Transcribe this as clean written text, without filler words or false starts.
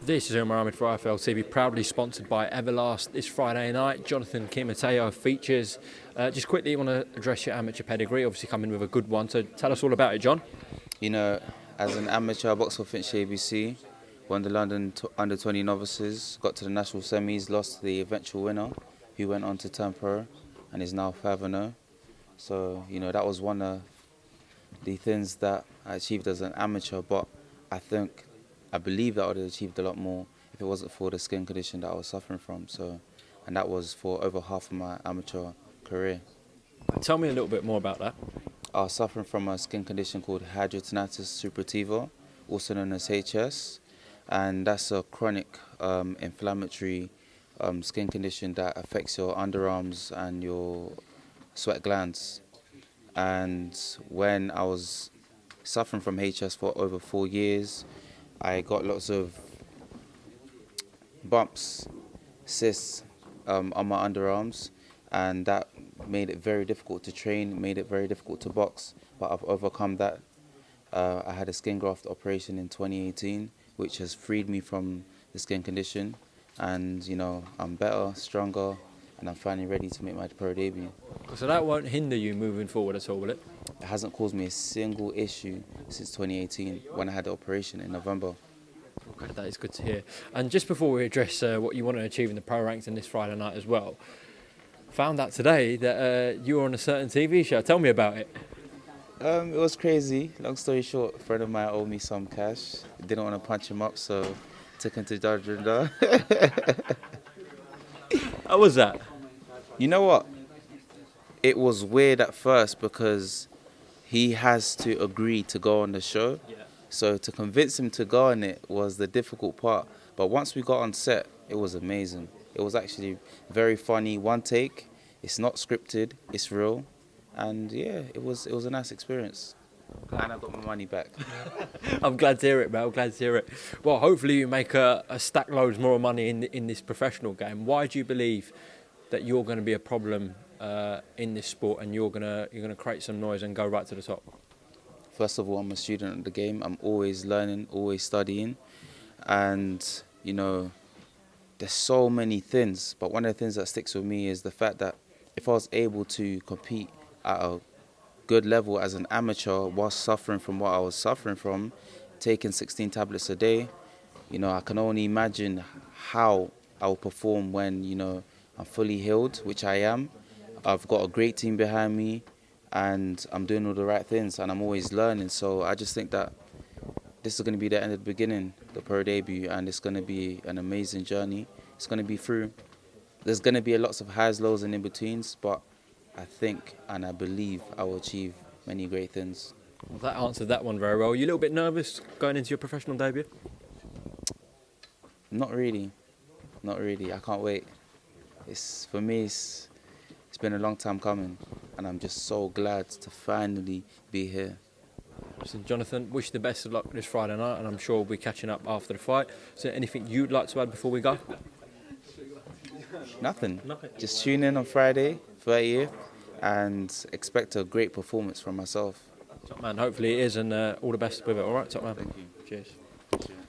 This is Umar Ahmed for IFL TV, proudly sponsored by Everlast. This Friday night, Jonathan Kumeto features. Just quickly, you want to address your amateur pedigree, obviously coming with a good one. So tell us all about it, John. You know, as an amateur, I boxed for Finch ABC, won the London under-20 novices, got to the national semis, lost to the eventual winner, who went on to turn pro, and is now 5-0. So, you know, that was one of the things that I achieved as an amateur, but I believe that I would have achieved a lot more if it wasn't for the skin condition that I was suffering from. So, and that was for over half of my amateur career. Tell me a little bit more about that. I was suffering from a skin condition called hidradenitis suppurativa, also known as HS, and that's a chronic inflammatory skin condition that affects your underarms and your sweat glands. And when I was suffering from HS for over 4 years, I got lots of bumps, cysts on my underarms, and that made it very difficult to train, made it very difficult to box, but I've overcome that. I had a skin graft operation in 2018, which has freed me from the skin condition, and you know, I'm better, stronger, and I'm finally ready to make my pro debut. So that won't hinder you moving forward at all, will it? It hasn't caused me a single issue since 2018 when I had the operation in November. Okay, that is good to hear. And just before we address what you want to achieve in the pro ranks in this Friday night as well, found out today that you were on a certain TV show. Tell me about it. It was crazy. Long story short, a friend of mine owed me some cash. Didn't want to punch him up, so took him to Judge Rinder. How was that? You know what? It was weird at first because he has to agree to go on the show. Yeah. So to convince him to go on it was the difficult part. But once we got on set, it was amazing. It was actually very funny. One take. It's not scripted. It's real. And yeah, it was a nice experience. And I got my money back. I'm glad to hear it, man. I'm glad to hear it. Well, hopefully you make a stack loads more money in this professional game. Why do you believe that you're going to be a problem in this sport, and you're gonna create some noise and go right to the top? First of all, I'm a student of the game. I'm always learning, always studying, and you know, there's so many things. But one of the things that sticks with me is the fact that if I was able to compete at a good level as an amateur while suffering from what I was suffering from, taking 16 tablets a day, you know, I can only imagine how I will perform when, you know, I'm fully healed, which I am. I've got a great team behind me, and I'm doing all the right things, and I'm always learning. So I just think that this is going to be the end of the beginning, the pro debut, and it's going to be an amazing journey. It's going to be through. There's going to be lots of highs, lows, and in-betweens, but I think and I believe I will achieve many great things. Well, that answered that one very well. Are you a little bit nervous going into your professional debut? Not really. Not really. I can't wait. For me, it's been a long time coming, and I'm just so glad to finally be here. Listen, Jonathan, wish you the best of luck this Friday night, and I'm sure we'll be catching up after the fight. Is there anything you'd like to add before we go? Nothing. Just tune in on Friday, 30th, and expect a great performance from myself. Top man, hopefully it is, and all the best with it. All right, top man. Thank you. Cheers. Cheers.